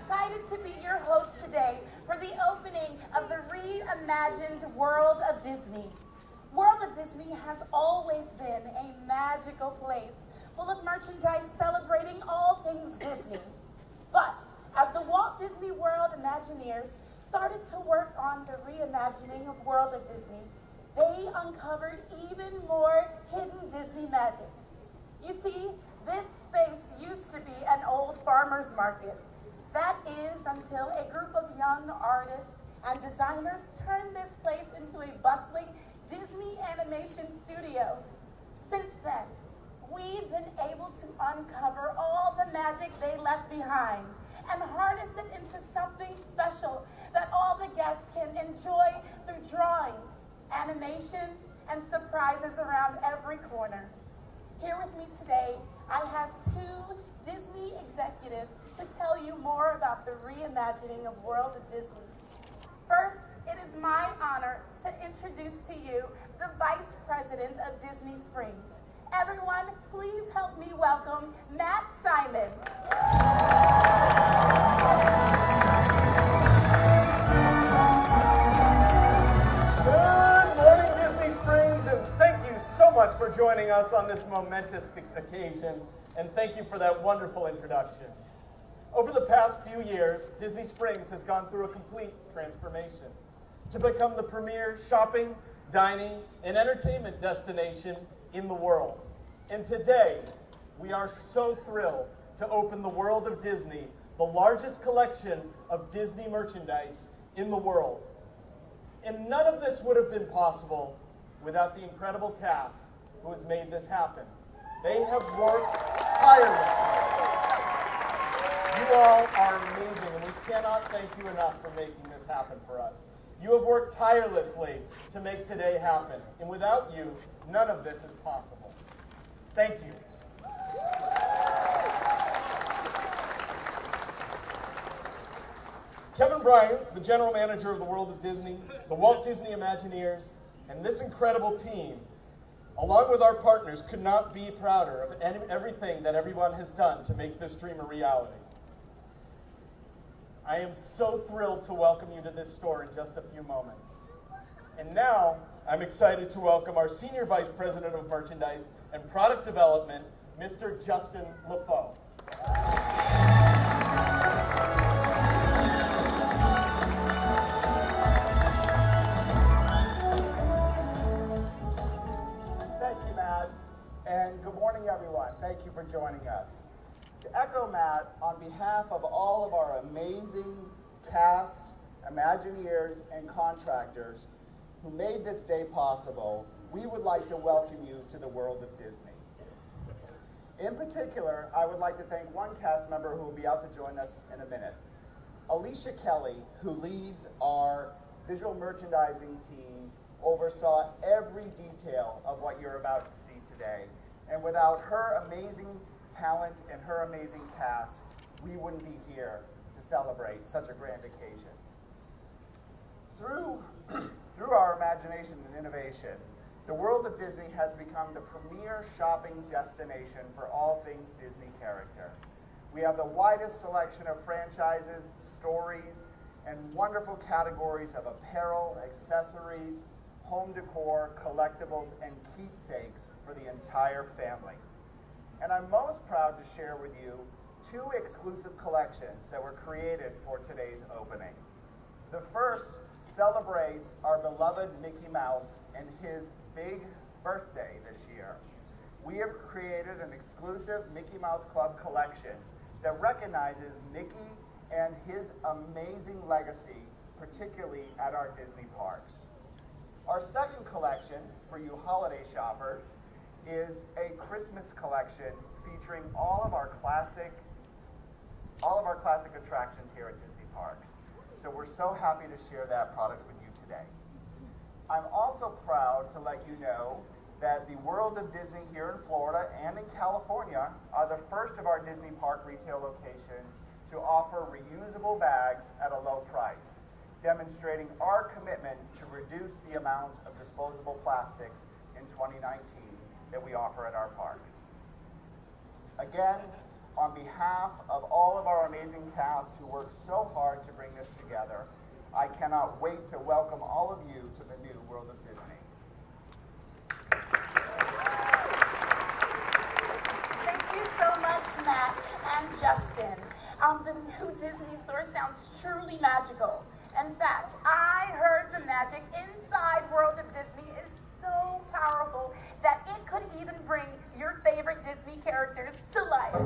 excited to be your host today for the opening of the reimagined World of Disney. World of Disney has always been a magical place full of merchandise celebrating all things Disney. But as the Walt Disney World Imagineers started to work on the reimagining of World of Disney, they uncovered even more hidden Disney magic. You see, this space used to be an old farmer's market. That is until a group of young artists and designers turned this place into a bustling Disney animation studio. Since then, we've been able to uncover all the magic they left behind and harness it into something special that all the guests can enjoy through drawings, animations, and surprises around every corner. Here with me today, I have two Disney executives to tell you more about the reimagining of World of Disney. First, it is my honor to introduce to you the Vice President of Disney Springs. Everyone, please help me welcome Matt Simon. Good morning, Disney Springs, and thank you so much for joining us on this momentous occasion, and thank you for that wonderful introduction. Over the past few years, Disney Springs has gone through a complete transformation to become the premier shopping, dining, and entertainment destination in the world. And today, we are so thrilled to open the World of Disney, the largest collection of Disney merchandise in the world. And none of this would have been possible without the incredible cast who has made this happen. They have worked tirelessly. You all are amazing, and we cannot thank you enough for making this happen for us. You have worked tirelessly to make today happen, and without you, none of this is possible. Thank you. Kevin Bryant, the general manager of the World of Disney, the Walt Disney Imagineers, and this incredible team, along with our partners, could not be prouder of everything that everyone has done to make this dream a reality. I am so thrilled to welcome you to this store in just a few moments. And now, I'm excited to welcome our Senior Vice President of Merchandise and Product Development, Mr. Justin LaFoe. Thank you, Matt, and good morning, everyone. Thank you for joining us. To echo Matt, on behalf of all of our amazing cast, Imagineers, and contractors who made this day possible, we would like to welcome you to the World of Disney. In particular, I would like to thank one cast member who will be out to join us in a minute. Alicia Kelly, who leads our visual merchandising team, oversaw every detail of what you're about to see today. And without her amazing talent and her amazing cast, we wouldn't be here to celebrate such a grand occasion. Through our imagination and innovation, the World of Disney has become the premier shopping destination for all things Disney character. We have the widest selection of franchises, stories, and wonderful categories of apparel, accessories, home decor, collectibles, and keepsakes for the entire family. And I'm most proud to share with you two exclusive collections that were created for today's opening. The first celebrates our beloved Mickey Mouse and his big birthday this year. We have created an exclusive Mickey Mouse Club collection that recognizes Mickey and his amazing legacy, particularly at our Disney parks. Our second collection, for you holiday shoppers, is a Christmas collection featuring all of our classic attractions here at Disney Parks. So we're so happy to share that product with you today. I'm also proud to let you know that the World of Disney here in Florida and in California are the first of our Disney Park retail locations to offer reusable bags at a low price, demonstrating our commitment to reduce the amount of disposable plastics in 2019 that we offer at our parks. Again, on behalf of all of our amazing cast who worked so hard to bring this together, I cannot wait to welcome all of you to the new World of Disney. Thank you so much, Matt and Justin. The new Disney store sounds truly magical. In fact, I heard the magic inside World of Disney is so powerful that it could even bring your favorite Disney characters to life.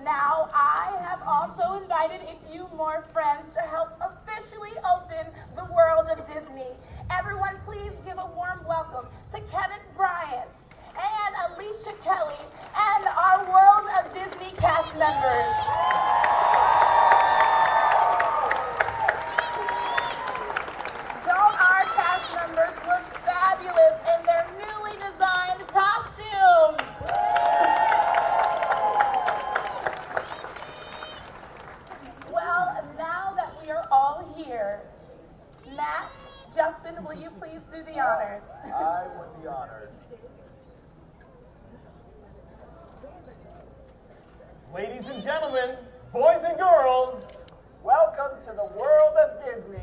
Now, I have also invited a few more friends to help officially open the World of Disney. Everyone, please give a warm welcome to Kevin Bryant and Alicia Kelly and our World of Disney cast members. Don't our cast members look fabulous in their newly designed costumes? Well, now that we are all here, Matt, Justin, will you please do the honors? I would be honored. Ladies and gentlemen, boys and girls, Welcome to the World of Disney.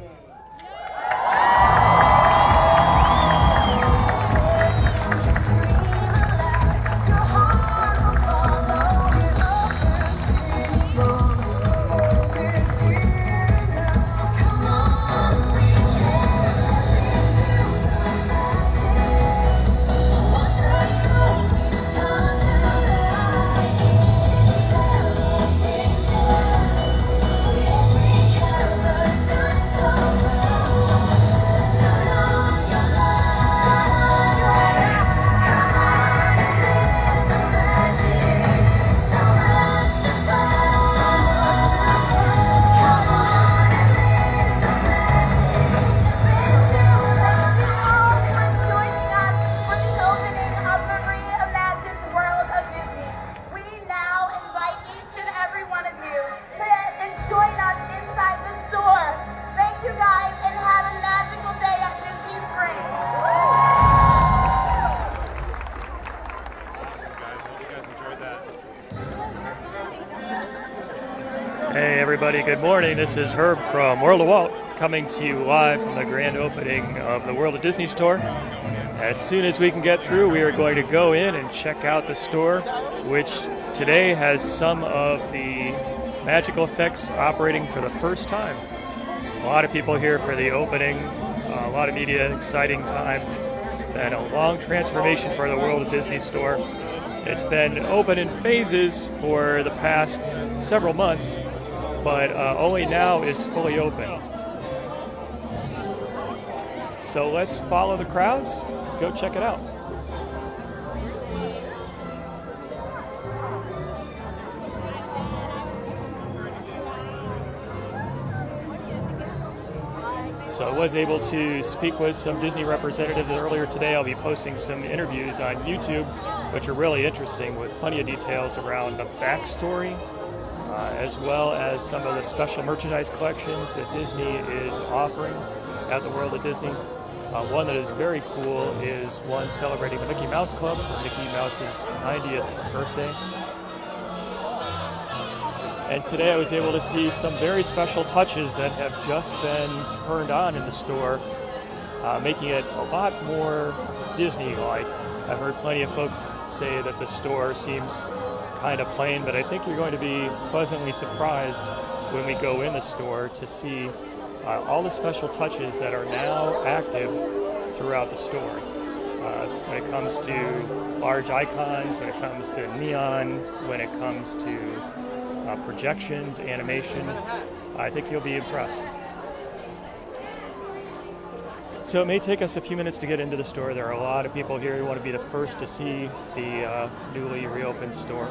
Hey everybody, good morning. This is Herb from World of Walt coming to you live from the grand opening of the World of Disney store. As soon as we can get through, we are going to go in and check out the store, which today has some of the magical effects operating for the first time. A lot of people here for the opening, a lot of media, exciting time, and a long transformation for the World of Disney store. It's been open in phases for the past several months, but only now is fully open. So let's follow the crowds, go check it out. So I was able to speak with some Disney representatives earlier today. I'll be posting some interviews on YouTube, which are really interesting, with plenty of details around the backstory, as well as some of the special merchandise collections that Disney is offering at the World of Disney. One that is very cool is one celebrating the Mickey Mouse Club for Mickey Mouse's 90th birthday. And today I was able to see some very special touches that have just been turned on in the store, making it a lot more Disney-like. I've heard plenty of folks say that the store seems kind of plain, but I think you're going to be pleasantly surprised when we go in the store to see all the special touches that are now active throughout the store. when it comes to large icons, when it comes to neon, when it comes to projections, animation. I think you'll be impressed. So it may take us a few minutes to get into the store. There are a lot of people here who want to be the first to see the newly reopened store.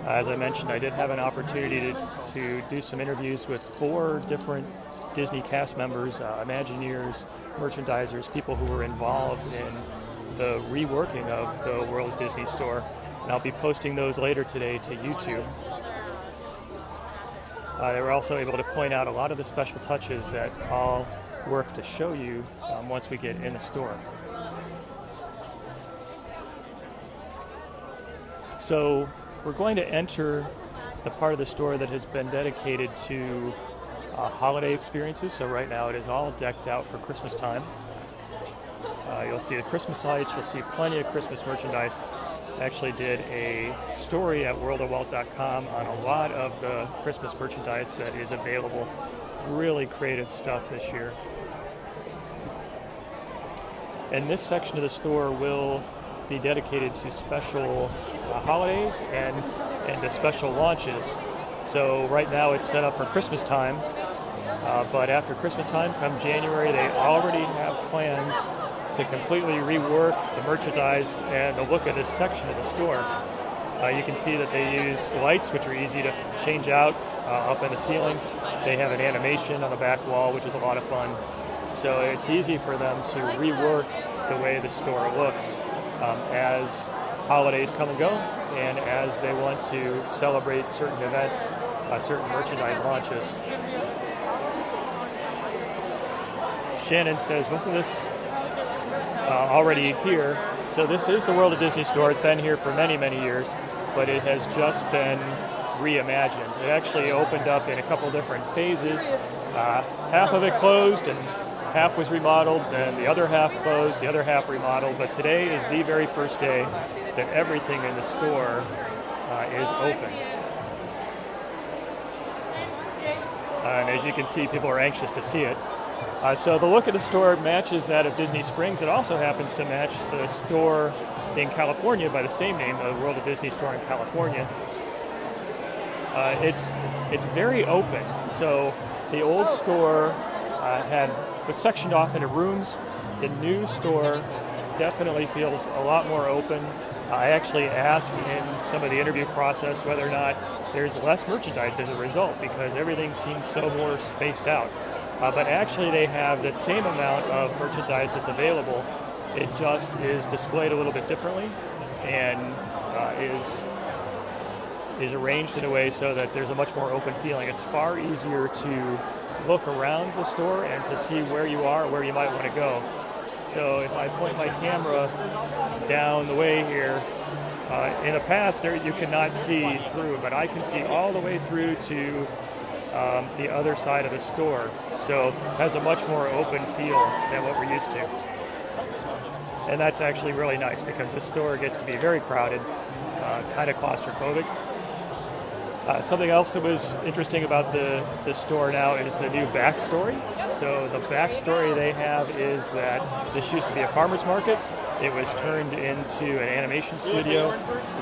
As I mentioned, I did have an opportunity to do some interviews with 4 different Disney cast members, Imagineers, merchandisers, people who were involved in the reworking of the World of Disney store. And I'll be posting those later today to YouTube. They were also able to point out a lot of the special touches that I'll work to show you once we get in the store. So we're going to enter the part of the store that has been dedicated to holiday experiences. So right now it is all decked out for Christmas time. You'll see the Christmas lights, you'll see plenty of Christmas merchandise. I actually did a story at worldofwalt.com on a lot of the Christmas merchandise that is available. Really creative stuff this year. And this section of the store will be dedicated to special holidays and to special launches. So right now it's set up for Christmas time, but after Christmas time, come January, they already have plans to completely rework the merchandise and the look of this section of the store. You can see that they use lights, which are easy to change out up in the ceiling. They have an animation on the back wall, which is a lot of fun. So it's easy for them to rework the way the store looks as holidays come and go, and as they want to celebrate certain events, certain merchandise launches. Shannon says, wasn't this already here? So this is the World of Disney store. It's been here for many, many years, but it has just been reimagined. It actually opened up in a couple different phases. Half of it closed and half was remodeled, and the other half closed, the other half remodeled. But today is the very first day that everything in the store is open. And as you can see, people are anxious to see it. So the look of the store matches that of Disney Springs. It also happens to match the store in California by the same name, the World of Disney store in California. It's very open. So the old store was sectioned off into rooms. The new store definitely feels a lot more open. I actually asked in some of the interview process whether or not there's less merchandise as a result, because everything seems so more spaced out. But actually they have the same amount of merchandise that's available. It just is displayed a little bit differently and is arranged in a way so that there's a much more open feeling. It's far easier to look around the store and to see where you are, where you might want to go. So if I point my camera down the way here, in the past there you could not see through, but I can see all the way through to the other side of the store. So it has a much more open feel than what we're used to. And that's actually really nice because this store gets to be very crowded, kind of claustrophobic. Something else that was interesting about the store now is the new backstory. So the backstory they have is that this used to be a farmer's market. It was turned into an animation studio,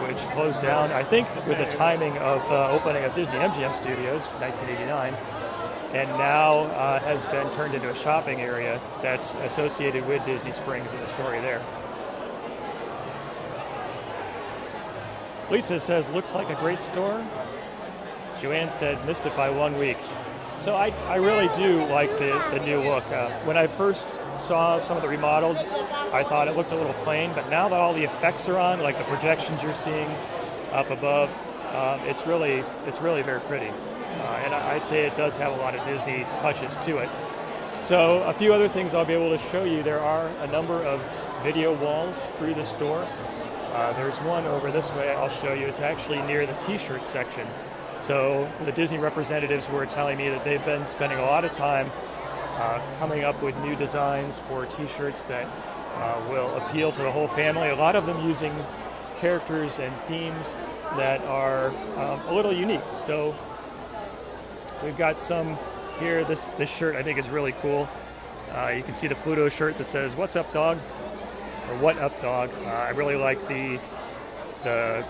which closed down, I think, with the timing of opening of Disney MGM Studios, 1989, and now has been turned into a shopping area that's associated with Disney Springs and the story there. Lisa says, looks like a great store. Joanne said, missed it by 1 week. So I really do like the new look. When I first saw some of the remodeled, I thought it looked a little plain, but now that all the effects are on, like the projections you're seeing up above, it's really very pretty. And I'd say it does have a lot of Disney touches to it. So a few other things I'll be able to show you. There are a number of video walls through the store. There's one over this way I'll show you. It's actually near the t-shirt section. So the Disney representatives were telling me that they've been spending a lot of time coming up with new designs for t-shirts that will appeal to the whole family. A lot of them using characters and themes that are a little unique. So we've got some here. This shirt I think is really cool. You can see the Pluto shirt that says, "What's up, dog?" or What Up Dog. I really like the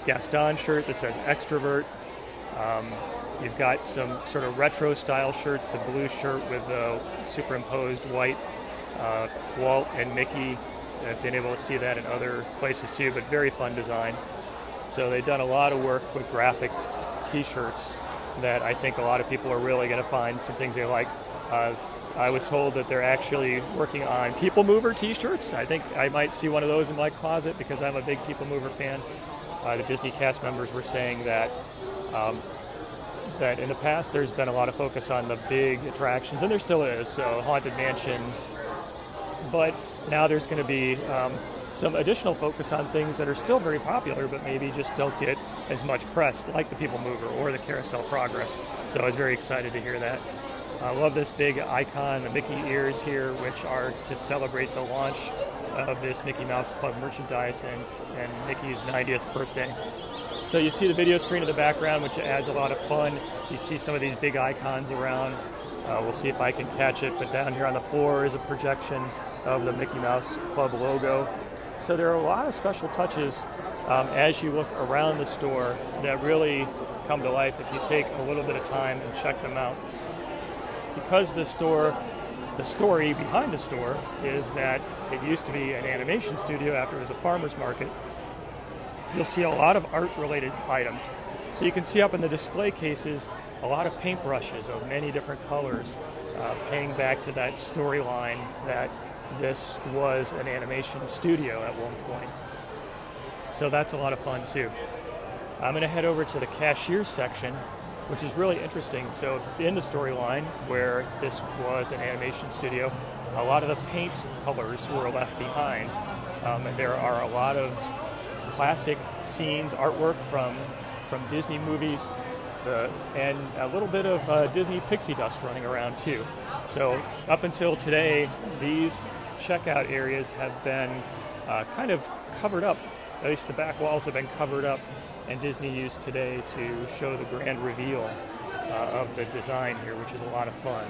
Gaston shirt that says Extrovert. You've got some sort of retro style shirts, the blue shirt with the superimposed white Walt and Mickey. I've been able to see that in other places too, but very fun design. So they've done a lot of work with graphic t-shirts that I think a lot of people are really going to find some things they like. I was told that they're actually working on People Mover t-shirts. I think I might see one of those in my closet because I'm a big People Mover fan. The Disney cast members were saying that that in the past there's been a lot of focus on the big attractions, and there still is, so Haunted Mansion, but now there's going to be some additional focus on things that are still very popular but maybe just don't get as much press, like the People Mover or the Carousel Progress. So I was very excited to hear that. I love this big icon, the Mickey ears here, which are to celebrate the launch of this Mickey Mouse Club merchandise and Mickey's 90th birthday. So you see the video screen in the background, which adds a lot of fun. You see some of these big icons around. We'll see if I can catch it, but down here on the floor is a projection of the Mickey Mouse Club logo. So there are a lot of special touches as you look around the store that really come to life if you take a little bit of time and check them out. Because the story behind the store is that it used to be an animation studio after it was a farmer's market. You'll see a lot of art-related items. So you can see up in the display cases a lot of paintbrushes of many different colors, paying back to that storyline that this was an animation studio at one point. So that's a lot of fun too. I'm going to head over to the cashier section, which is really interesting. So in the storyline where this was an animation studio, a lot of the paint colors were left behind. And there are a lot of classic scenes, artwork from Disney movies, and a little bit of Disney pixie dust running around too. So up until today, these checkout areas have been kind of covered up. At least the back walls have been covered up, and Disney used today to show the grand reveal of the design here, which is a lot of fun.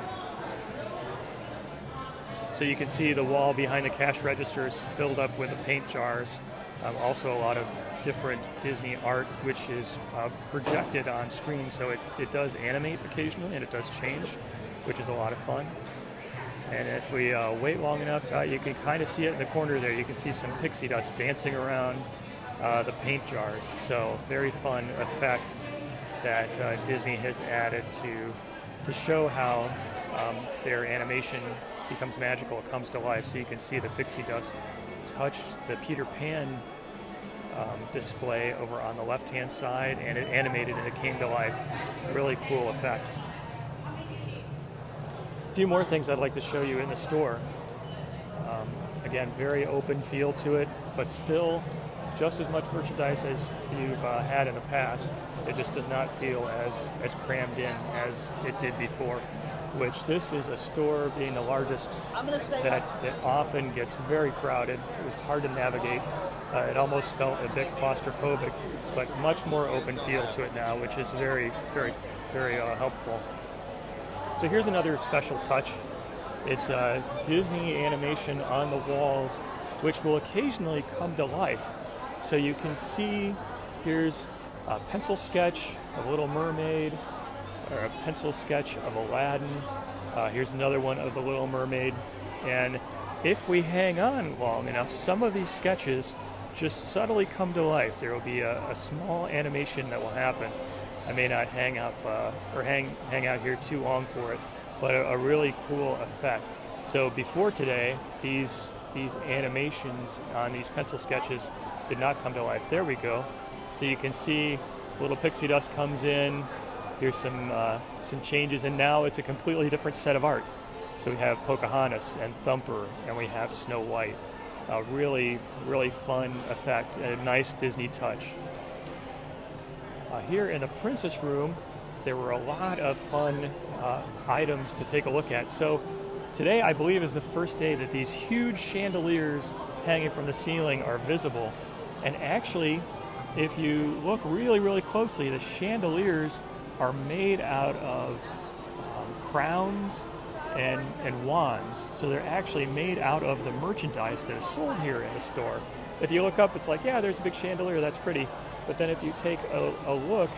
So you can see the wall behind the cash registers filled up with the paint jars. Also a lot of different Disney art, which is projected on screen, so it does animate occasionally and it does change, which is a lot of fun. And if we wait long enough, you can kind of see it in the corner there. You can see some pixie dust dancing around the paint jars. So very fun effect that Disney has added to show how their animation becomes magical, it comes to life. So you can see the pixie dust touched the Peter Pan display over on the left-hand side, and it animated and it came to life. Really cool effect. A few more things I'd like to show you in the store. Again, very open feel to it, but still just as much merchandise as you've had in the past. It just does not feel as crammed in as it did before, which this is a store, being the largest, that often gets very crowded. It was hard to navigate. It almost felt a bit claustrophobic, but much more open feel to it now, which is very, very, very helpful. So here's another special touch. It's Disney animation on the walls, which will occasionally come to life. So you can see, here's a pencil sketch of Little Mermaid, or a pencil sketch of Aladdin. Here's another one of the Little Mermaid. And if we hang on long enough, some of these sketches just subtly come to life. There will be a small animation that will happen. I may not hang out here too long for it, but a really cool effect. So before today, these animations on these pencil sketches did not come to life. There we go. So you can see little pixie dust comes in. Here's some changes, and now it's a completely different set of art. So we have Pocahontas and Thumper, and we have Snow White. A really, really fun effect, a nice Disney touch. Here in the Princess Room, there were a lot of fun items to take a look at. So today, I believe, is the first day that these huge chandeliers hanging from the ceiling are visible. And actually, if you look really, really closely, the chandeliers are made out of crowns and wands. So they're actually made out of the merchandise that is sold here in the store. If you look up, it's like, yeah, there's a big chandelier, that's pretty. But then if you take a look,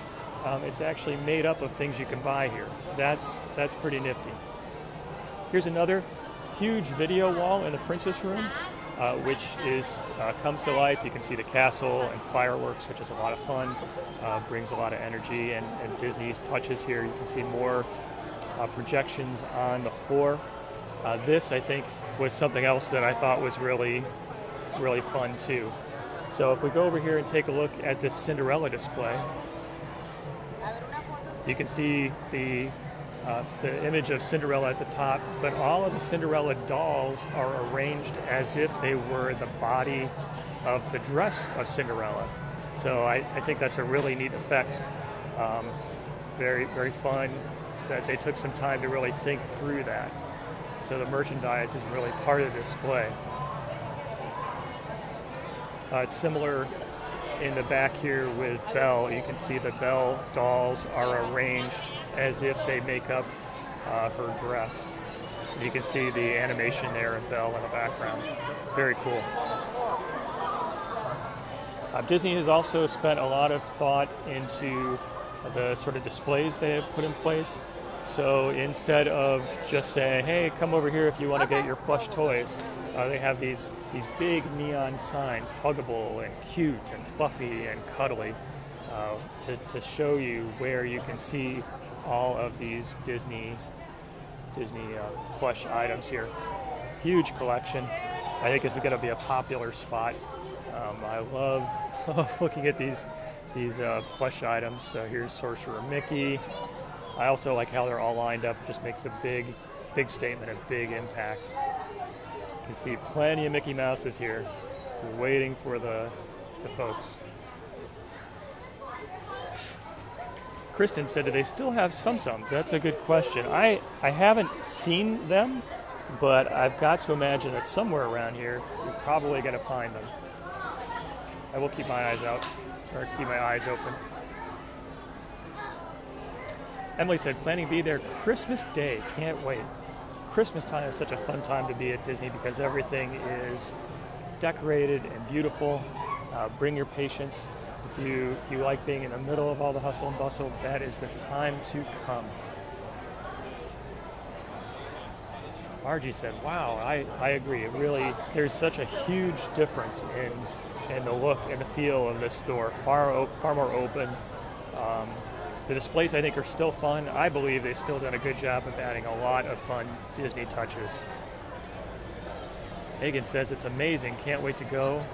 it's actually made up of things you can buy here. That's pretty nifty. Here's another huge video wall in the Princess Room, which comes to life. You can see the castle and fireworks, which is a lot of fun, brings a lot of energy, and Disney's touches here. You can see more projections on the floor. This, I think, was something else that I thought was really, really fun too. So if we go over here and take a look at this Cinderella display, you can see the image of Cinderella at the top, but all of the Cinderella dolls are arranged as if they were the body of the dress of Cinderella. So I think that's a really neat effect. Very, very fun that they took some time to really think through that. So the merchandise is really part of the display. It's similar in the back here with Belle. You can see the Belle dolls are arranged as if they make up her dress. You can see the animation there of Belle in the background. Very cool. Disney has also spent a lot of thought into the sort of displays they have put in place. So instead of just saying, hey, come over here if you want to get your plush toys, they have these big neon signs, huggable and cute and fluffy and cuddly, to show you where you can see all of these Disney plush items here. Huge collection. I think this is going to be a popular spot. I love looking at these plush items. So here's Sorcerer Mickey. I also like how they're all lined up. It just makes a big statement, a big impact. You can see plenty of Mickey Mouses here, waiting for the folks. Kristen said, do they still have Tsum-Tsums? That's a good question. I haven't seen them, but I've got to imagine that somewhere around here, you're probably going to find them. I will keep my eyes out, or keep my eyes open. Emily said, planning to be there Christmas Day. Can't wait. Christmas time is such a fun time to be at Disney because everything is decorated and beautiful. Bring your patience. If you like being in the middle of all the hustle and bustle, that is the time to come. Margie said, wow, I agree. It really, there's such a huge difference in the look and the feel of this store. Far more open. The displays, I think, are still fun. I believe they've still done a good job of adding a lot of fun Disney touches. Megan says it's amazing. Can't wait to go.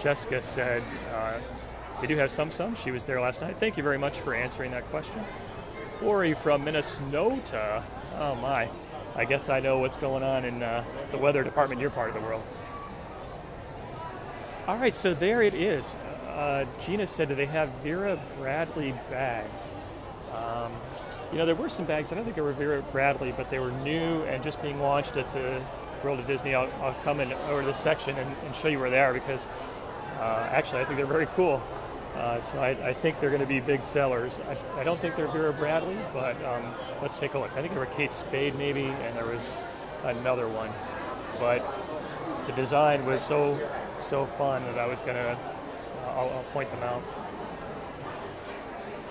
Jessica said they do have Tsum-Tsum. She was there last night. Thank you very much for answering that question. Lori from Minnesota. Oh my. I guess I know what's going on in the weather department in your part of the world. All right, so there it is. Gina said that they have Vera Bradley bags. There were some bags, I don't think they were Vera Bradley, but they were new and just being launched at the World of Disney. I'll come in over this section and show you where they are because actually I think they're very cool. So I think they're going to be big sellers. I don't think they're Vera Bradley, but let's take a look. I think they were Kate Spade maybe, and there was another one. But the design was so fun that I was going to I'll point them out.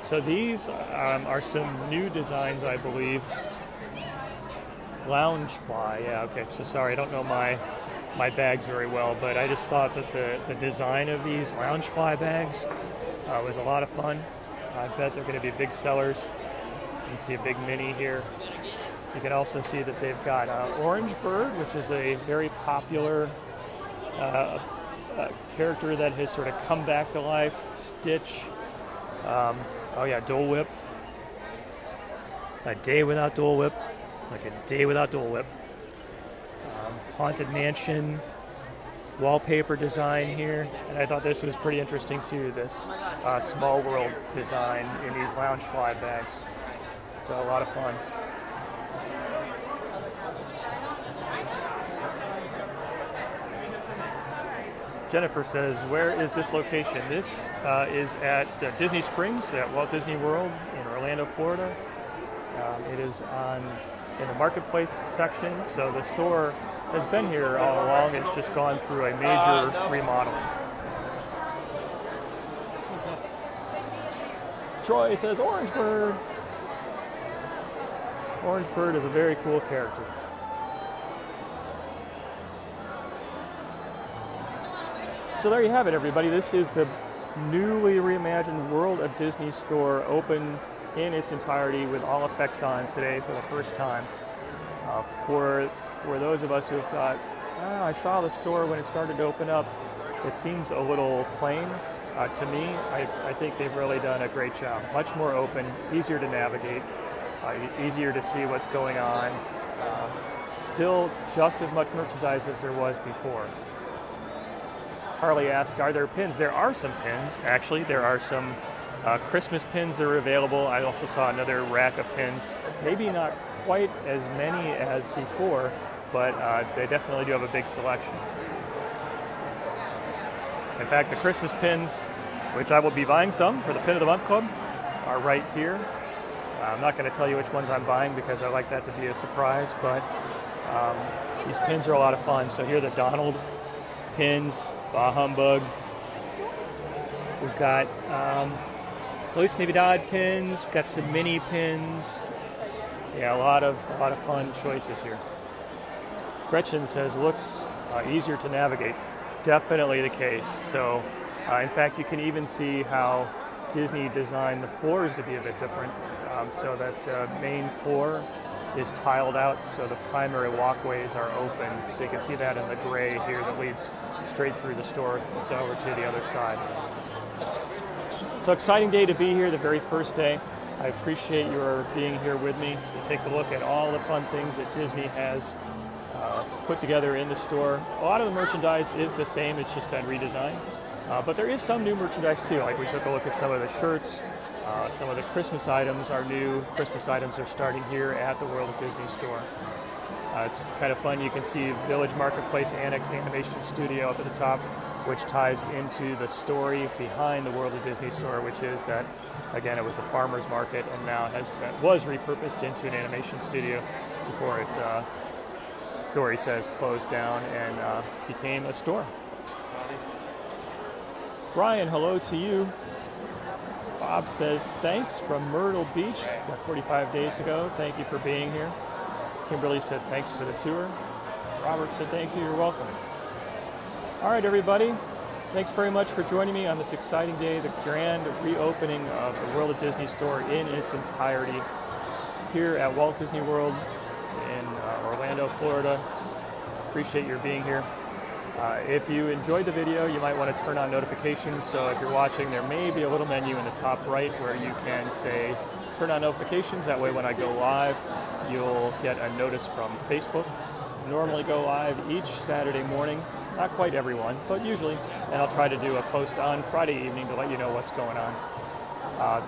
So these are some new designs, I believe. Loungefly, yeah, okay. So sorry, I don't know my bags very well, but I just thought that the design of these Loungefly bags was a lot of fun. I bet they're going to be big sellers. You can see a big mini here. You can also see that they've got Orange Bird, which is a very popular character that has sort of come back to life. Stitch. Dole Whip. A Day Without Dole Whip. Like a Day Without Dole Whip. Haunted Mansion wallpaper design here. And I thought this was pretty interesting too, this Small World design in these Loungefly bags. So a lot of fun. Jennifer says, where is this location? This is at Disney Springs at Walt Disney World in Orlando, Florida. It is in the marketplace section, so the store has been here all along. It's just gone through a major remodel. Troy says Orangebird. Orangebird is a very cool character. So there you have it, everybody. This is the newly reimagined World of Disney store, open in its entirety with all effects on today for the first time. For those of us who have thought, I saw the store when it started to open up, it seems a little plain. To me, I think they've really done a great job. Much more open, easier to navigate, easier to see what's going on. Still just as much merchandise as there was before. Harley asked, are there pins? There are some pins, actually. There are some Christmas pins that are available. I also saw another rack of pins. Maybe not quite as many as before, but they definitely do have a big selection. In fact, the Christmas pins, which I will be buying some for the Pin of the Month Club, are right here. I'm not going to tell you which ones I'm buying because I like that to be a surprise, but these pins are a lot of fun. So here are the Donald pins, Bah Humbug. We've got Feliz Navidad pins. We've got some mini pins. Yeah, a lot of fun choices here. Gretchen says looks easier to navigate. Definitely the case. So, in fact, you can even see how Disney designed the floors to be a bit different. So that the main floor is tiled out, so the primary walkways are open. So you can see that in the gray here that leads straight through the store over to the other side. So exciting day to be here, the very first day. I appreciate your being here with me to take a look at all the fun things that Disney has put together in the store. A lot of the merchandise is the same, it's just been redesigned. But there is some new merchandise too, like we took a look at some of the shirts. Some of the Christmas items are new. Christmas items are starting here at the World of Disney store. It's kind of fun. You can see Village Marketplace Annex Animation Studio up at the top, which ties into the story behind the World of Disney store, which is that, again, it was a farmer's market and now was repurposed into an animation studio before it, story says, closed down and became a store. Brian, hello to you. Bob says, thanks from Myrtle Beach. Got 45 days to go. Thank you for being here. Kimberly said, thanks for the tour. Robert said, thank you. You're welcome. All right, everybody. Thanks very much for joining me on this exciting day, the grand reopening of the World of Disney store in its entirety here at Walt Disney World in Orlando, Florida. Appreciate your being here. If you enjoyed the video, you might want to turn on notifications. So if you're watching, there may be a little menu in the top right where you can say, turn on notifications. That way when I go live, you'll get a notice from Facebook. Normally go live each Saturday morning. Not quite everyone, but usually. And I'll try to do a post on Friday evening to let you know what's going on.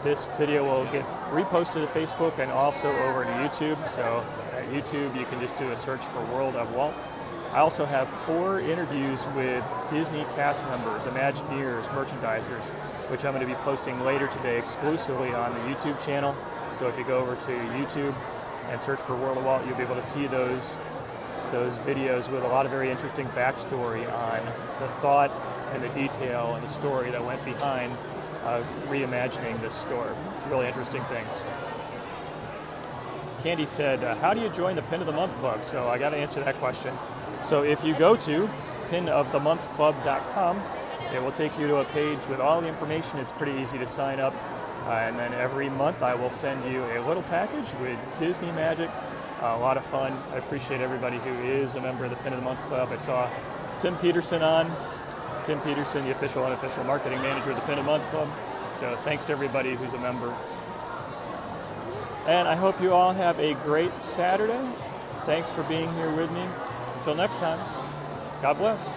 This video will get reposted to Facebook and also over to YouTube. So at YouTube, you can just do a search for World of Walt. I also have 4 interviews with Disney cast members, Imagineers, merchandisers, which I'm going to be posting later today exclusively on the YouTube channel. So if you go over to YouTube and search for World of Walt, you'll be able to see those videos with a lot of very interesting backstory on the thought and the detail and the story that went behind reimagining this store. Really interesting things. Candy said, how do you join the Pin of the Month Club? So I got to answer that question. So if you go to pinofthemonthclub.com, it will take you to a page with all the information. It's pretty easy to sign up. And then every month I will send you a little package with Disney magic. A lot of fun. I appreciate everybody who is a member of the Pin of the Month Club. I saw Tim Peterson on. Tim Peterson, the official and unofficial marketing manager of the Pin of the Month Club. So thanks to everybody who's a member. And I hope you all have a great Saturday. Thanks for being here with me. Until next time, God bless.